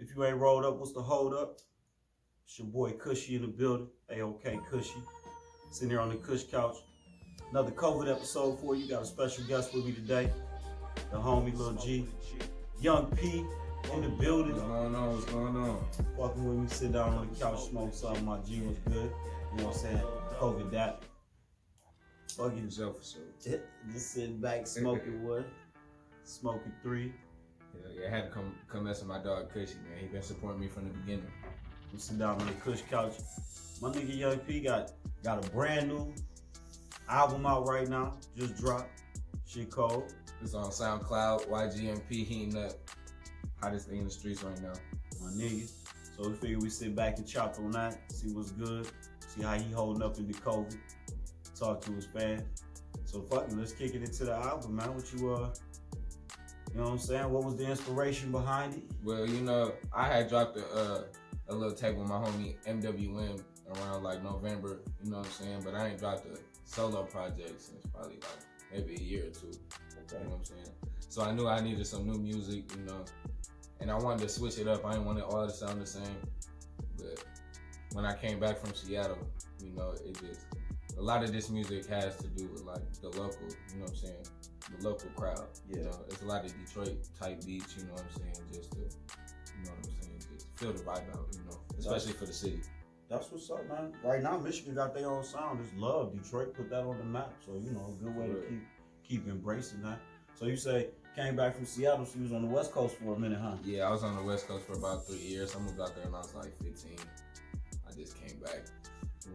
If you ain't rolled up, what's the hold up? It's your boy Cushy in the building. A-OK Cushy. Sitting here on the Kush Couch. Another COVID episode for you. Got a special guest with me today. The homie Lil G. Young P in the building. What's going on? What's going on? Fucking with me, sit down on the couch, smoke something. My G was good. You know what I'm saying? COVID that. Fucking Yourself, so. just sitting back, smoking wood. Smoking three. Yeah, I had to come mess with my dog Cushy, man. He been supporting me from the beginning. We sit down on the Kush Couch. My nigga Young P got a brand new album out right now. Just dropped. Shit cold. It's on SoundCloud, YGMP, heating up. Hottest thing in the streets right now. My nigga. So we figured we sit back and chop on that, see what's good, see how he holding up in the COVID, talk to his fans. So fuck it, let's kick it into the album, man. What you know what I'm saying? What was the inspiration behind it? Well, you know, I had dropped a little tape with my homie MWM around like November, you know what I'm saying? But I ain't dropped a solo project since probably like maybe a year or two. Okay. You know what I'm saying? So I knew I needed some new music, you know, and I wanted to switch it up. I didn't want it all to sound the same. But when I came back from Seattle, you know, a lot of this music has to do with like the local, you know what I'm saying? The local crowd. Yeah. You know, it's a lot of Detroit type beats, you know what I'm saying? Just to, you know what I'm saying? Just feel the vibe out, you know, especially for the city. That's what's up, man. Right now, Michigan got their own sound. It's love. Detroit put that on the map. So, you know, a good way to keep embracing that. So you say, came back from Seattle, so you was on the West Coast for a minute, huh? Yeah, I was on the West Coast for about 3 years. I moved out there when I was like 15. I just came back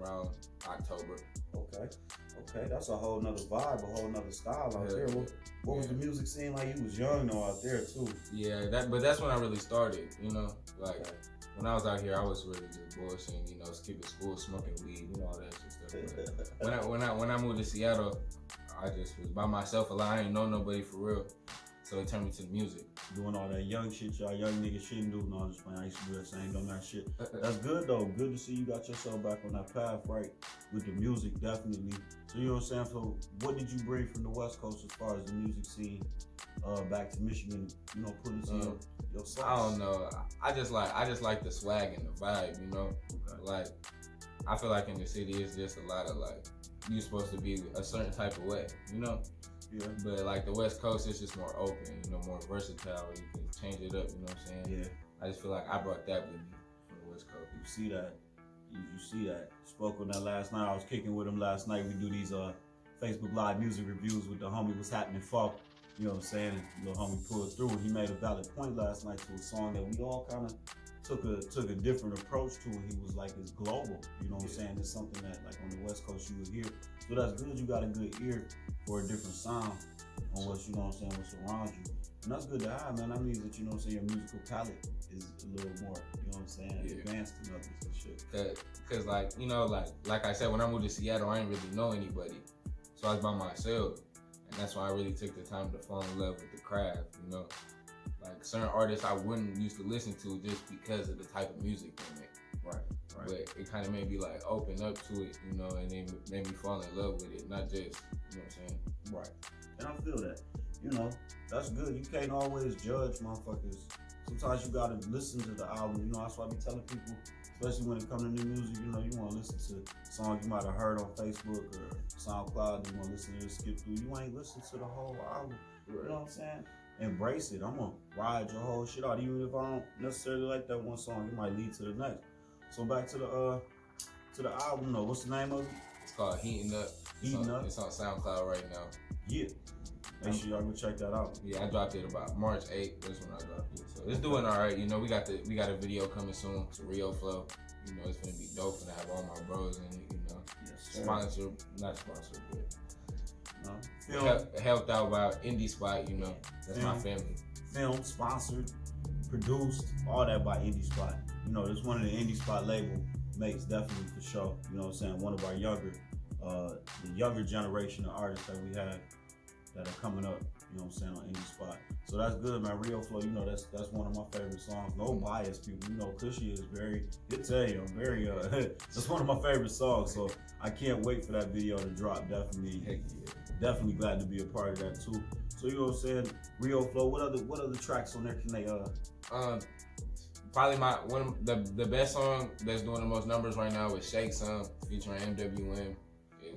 around October. Okay, that's a whole nother vibe, a whole nother style out there. What was the music scene like? You was young though out there too. Yeah, but that's when I really started, you know? Like, when I was out here, I was really just bullshitting, you know, skipping school, smoking weed, you know, all that shit stuff. But when I moved to Seattle, I just was by myself a lot. I ain't know nobody for real. So it turned me to the music. Doing all that young shit y'all young niggas shouldn't do. No, I'm just playing. I used to do that same dumb ass shit. That's good though. Good to see you got yourself back on that path, right? With the music, definitely. So you know what I'm saying? So what did you bring from the West Coast as far as the music scene back to Michigan? You know, put into your sauce. I don't know. I just like the swag and the vibe, you know? Okay. Like, I feel like in the city it's just a lot of like, you're supposed to be a certain type of way, you know? Yeah. But like the West Coast is just more open, you know, more versatile. You can change it up, you know what I'm saying? Yeah. I just feel like I brought that with me from the West Coast. You see that. You see that. Spoke on that last night. I was kicking with him last night. We do these Facebook Live music reviews with the homie What's Happening Folk. You know what I'm saying? And little homie pulled through and he made a valid point last night to a song that we all kind of took a different approach to. And he was like, it's global. You know what I'm saying? It's something that like on the West Coast you would hear. So that's good. You got a good ear for a different sound on what, you know what I'm saying, what's around you. And that's good to have, man. That means that, you know what I'm saying, your musical palette is a little more, you know what I'm saying, advanced than others and shit. Cause like, you know, like I said, when I moved to Seattle, I didn't really know anybody. So I was by myself. And that's why I really took the time to fall in love with the craft, you know. Like certain artists I wouldn't used to listen to just because of the type of music they make. Right. But it kind of made me like open up to it, you know, and then made me fall in love with it, not just, you know what I'm saying? Right. And I feel that. You know, that's good. You can't always judge motherfuckers. Sometimes you gotta listen to the album. You know, that's why I be telling people, especially when it comes to new music, you know, you wanna listen to songs you might have heard on Facebook or SoundCloud, you wanna listen to it, skip through. You ain't listen to the whole album. You know what I'm saying? Embrace it. I'm gonna ride your whole shit out. Even if I don't necessarily like that one song, it might lead to the next. So back to the album though. What's the name of it? It's called Heating Up. It's on SoundCloud right now. Yeah. Make sure y'all go check that out. Yeah, I dropped it about March 8th. That's when I dropped it. So it's doing all right. You know, we got a video coming soon. It's a Rio Flow. You know, it's gonna be dope. Gonna have all my bros in it. You know, not sponsored, but helped out by Indie Spot. You know, that's my family. Film sponsored, produced, all that by Indie Spot. You know, this one of the Indie Spot label mates definitely for sure. You know what I'm saying? One of our the younger generation of artists that we have that are coming up, you know what I'm saying, on Indie Spot. So that's good, man. Rio Flow, you know, that's one of my favorite songs. No bias, people. You know, Cushy is he'll tell you, I'm very, that's one of my favorite songs. So I can't wait for that video to drop. Definitely glad to be a part of that too. So you know what I'm saying, Rio Flow, what other tracks on there can they Probably one of the best song that's doing the most numbers right now is Shake Some featuring MWM.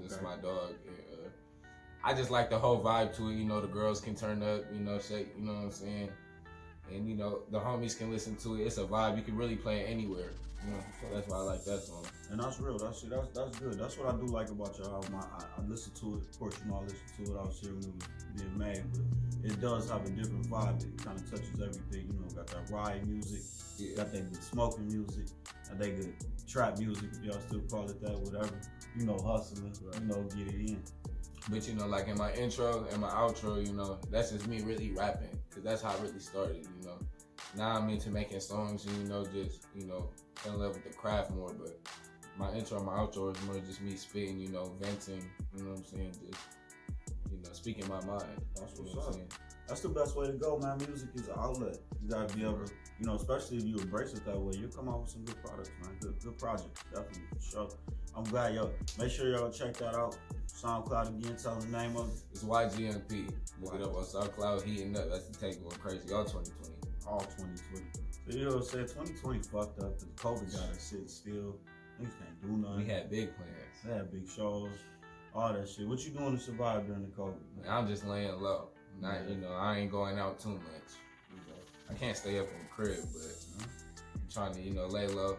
It's my dog. I just like the whole vibe to it. You know, the girls can turn up. You know, shake. You know what I'm saying? And you know, the homies can listen to it. It's a vibe. You can really play it anywhere. You know, so that's why I like that song. And that's real. That's good. That's what I do like about your album. I listen to it. Of course, you know, I listened to it. I was here when it was being made, but it does have a different vibe. It kind of touches everything. You know, got that riot music, got that good smoking music, got that good trap music, if y'all still call it that, whatever. You know, hustling. Right. You know, get it in. But you know, like in my intro and my outro, you know, that's just me really rapping, cause that's how I really started. You know, now I'm into making songs and just fell in love with the craft more. But my intro and my outro is more just me spitting, venting. You know what I'm saying? Just speaking my mind. That's what's up. That's the best way to go, man. Music is an outlet. You gotta be able to, especially if you embrace it that way, you'll come out with some good products, man. Good projects, definitely, for sure. I'm glad, make sure y'all check that out. SoundCloud again, tell the name of it. It's YGMP. Look it up on SoundCloud, heating up. That's the tape going crazy. All 2020. All 2020. So you know what I'm saying? 2020 fucked up because COVID got us sitting still. Niggas can't do nothing. We had big plans. They had big shows, all that shit. What you doing to survive during the COVID? Man, I'm just laying low. I ain't going out too much. I can't stay up in the crib, but I'm trying to, lay low.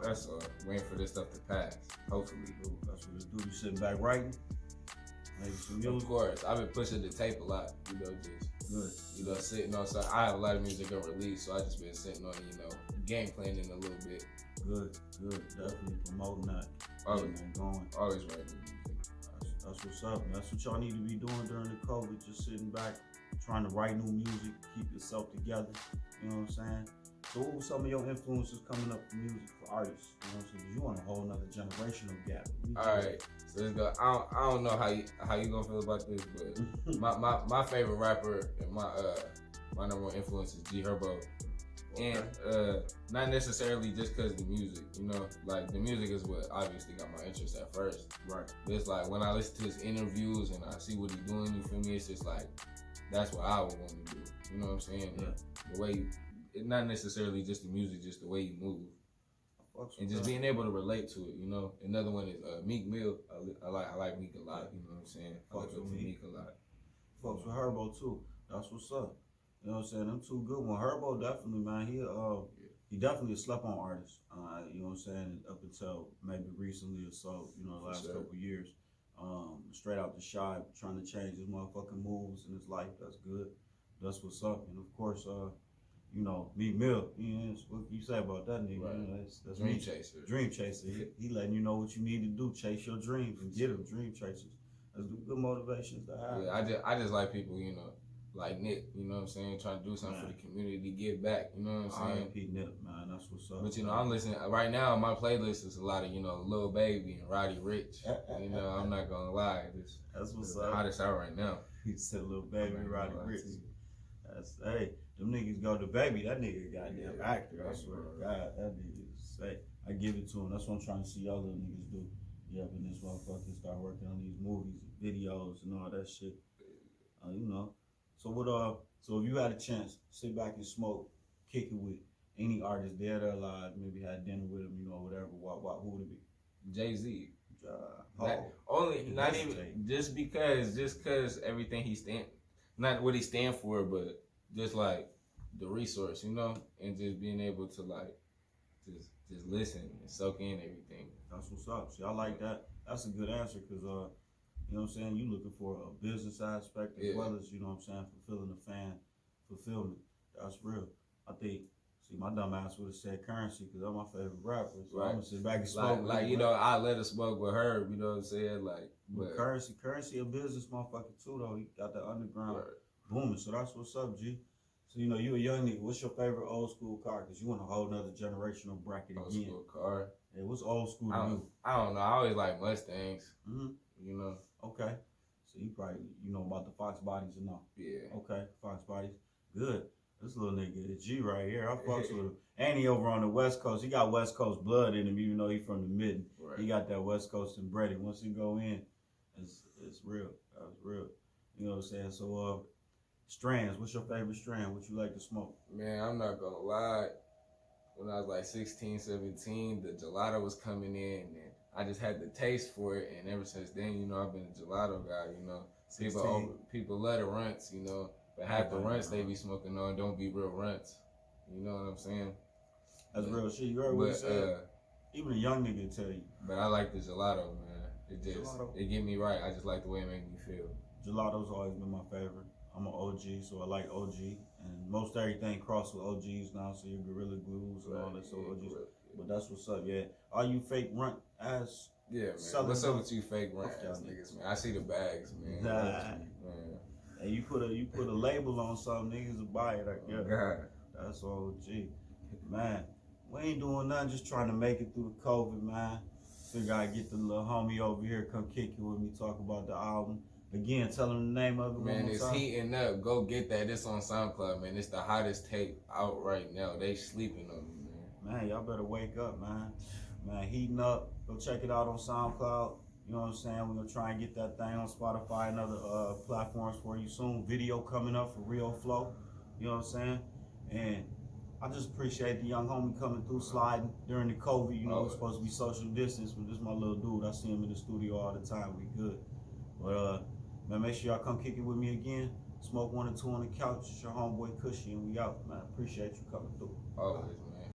That's all. Waiting for this stuff to pass. Hopefully. That's what it do. You sitting back writing? Maybe some music? Of course. I've been pushing the tape a lot. Just good. Sitting on. So I have a lot of music unreleased, so I just been sitting on it, game planning a little bit. Good. Definitely promoting that. Always going. Always writing music. That's what's up. That's what y'all need to be doing during the COVID. Just sitting back, trying to write new music, keep yourself together. You know what I'm saying? So what were some of your influences coming up for music for artists? You know what I'm saying? 'Cause you want a whole nother generational gap. Alright, so let's go. I don't know how you gonna feel about this, but my favorite rapper and my number one influence is G Herbo. Okay. And not necessarily just because of the music, like the music is what obviously got my interest at first. Right. But it's like when I listen to his interviews and I see what he's doing, you feel me? It's just like that's what I would want to do. You know what I'm saying? Yeah. The way not necessarily just the music, just the way you move. And just being able to relate to it, Another one is Meek Mill. I like Meek a lot, you know what I'm saying? I like Meek a lot. Fucks with Herbo too. That's what's up. You know what I'm saying? Them two good ones. Herbo definitely, man. He definitely a slept on artist. You know what I'm saying? Up until maybe recently or so, the last couple years. Straight out the shy, trying to change his motherfucking moves in his life. That's good. That's what's up. And of course, Meek Mill, what you say about that nigga? Right. That's Dream Chaser. Dream Chaser. He letting you know what you need to do. Chase your dreams and get them. Dream Chasers. That's good motivations to have. Yeah, I just like people, like Nick, you know what I'm saying, trying to do something for the community, give back, you know what I'm saying? R.I.P. Nick, man, that's what's up. But I'm listening right now. My playlist is a lot of Lil Baby and Roddy Ricch. I'm not gonna lie, that's what's the hottest out right now. He said Lil Baby, Roddy Ricch. Hey, them niggas go to Baby. That nigga goddamn actor. I swear to God, that nigga is say. I give it to him. That's what I'm trying to see y'all little niggas do. Yeah, when this motherfucker start working on these movies, videos, and all that shit. So so if you had a chance, sit back and smoke, kick it with any artist dead or alive, maybe had dinner with him, whatever. Who would it be? Jay-Z. Not even just because everything not what he stand for, but just like the resource, and just being able to like just listen and soak in everything. That's what's up. See, I like that. That's a good answer because you know what I'm saying? You looking for a business aspect as well as, fulfilling the fan fulfillment. That's real. I think, my dumb ass would have said Currency because I'm my favorite rapper. So I'm going to sit back and smoke. I let her smoke with her, you know what I'm saying? But Currency a business motherfucker too, though. He got that underground booming. So that's what's up, G. So, you a young nigga. What's your favorite old school car? Because you want a whole nother generational bracket old again. Old school car? Yeah, what's old school to you? I don't know. I always like Mustangs. Mm-hmm. Okay. So you probably, about the Fox bodies or no? Yeah. Okay, Fox bodies. Good. This little nigga, the G right here, I fucks with him. And he over on the West Coast. He got West Coast blood in him, even though he from the Mitten. Right. He got that West Coast inbred. Once he go in, it's real. That's real. You know what I'm saying? So, strands, what's your favorite strand? What you like to smoke? Man, I'm not gonna lie. when I was like 16, 17, the gelato was coming in, and I just had the taste for it. And ever since then, you know, I've been a gelato guy. You know, 16. people love the runts, you know, but half the runts they be smoking on don't be real runts. You know what I'm saying? That's real shit. You heard what he said? Even a young nigga tell you. But I like the gelato, man. It get me right. I just like the way it make me feel. Gelato's always been my favorite. I'm an OG, so I like OG, and most everything crossed with OGs now. So your Gorilla Glues and all that, so OGs. Correct. But that's what's up, yeah. Are you fake runt ass? Yeah, man. What's up with you fake runt ass niggas, man? I see the bags, man. Man. And you put a label on something, niggas will buy it. Like, yeah, God. that's OG, man. We ain't doing nothing, just trying to make it through the COVID, man. Figure I get the little homie over here, come kick it with me, talk about the album. Again, tell him the name of it. Man, it's heating up. Go get that. It's on SoundCloud, man. It's the hottest tape out right now. They sleeping on me, man. Man, y'all better wake up, man. Man, heating up. Go check it out on SoundCloud. You know what I'm saying? We're gonna try and get that thing on Spotify and other platforms for you soon. Video coming up for Real Flow. You know what I'm saying? And I just appreciate the young homie coming through, sliding during the COVID. You know, it's supposed to be social distance, but this is my little dude. I see him in the studio all the time. We good. But man, make sure y'all come kick it with me again. Smoke 1 or 2 on the couch. It's your homeboy Cushy, and we out, man. Appreciate you coming through. Always.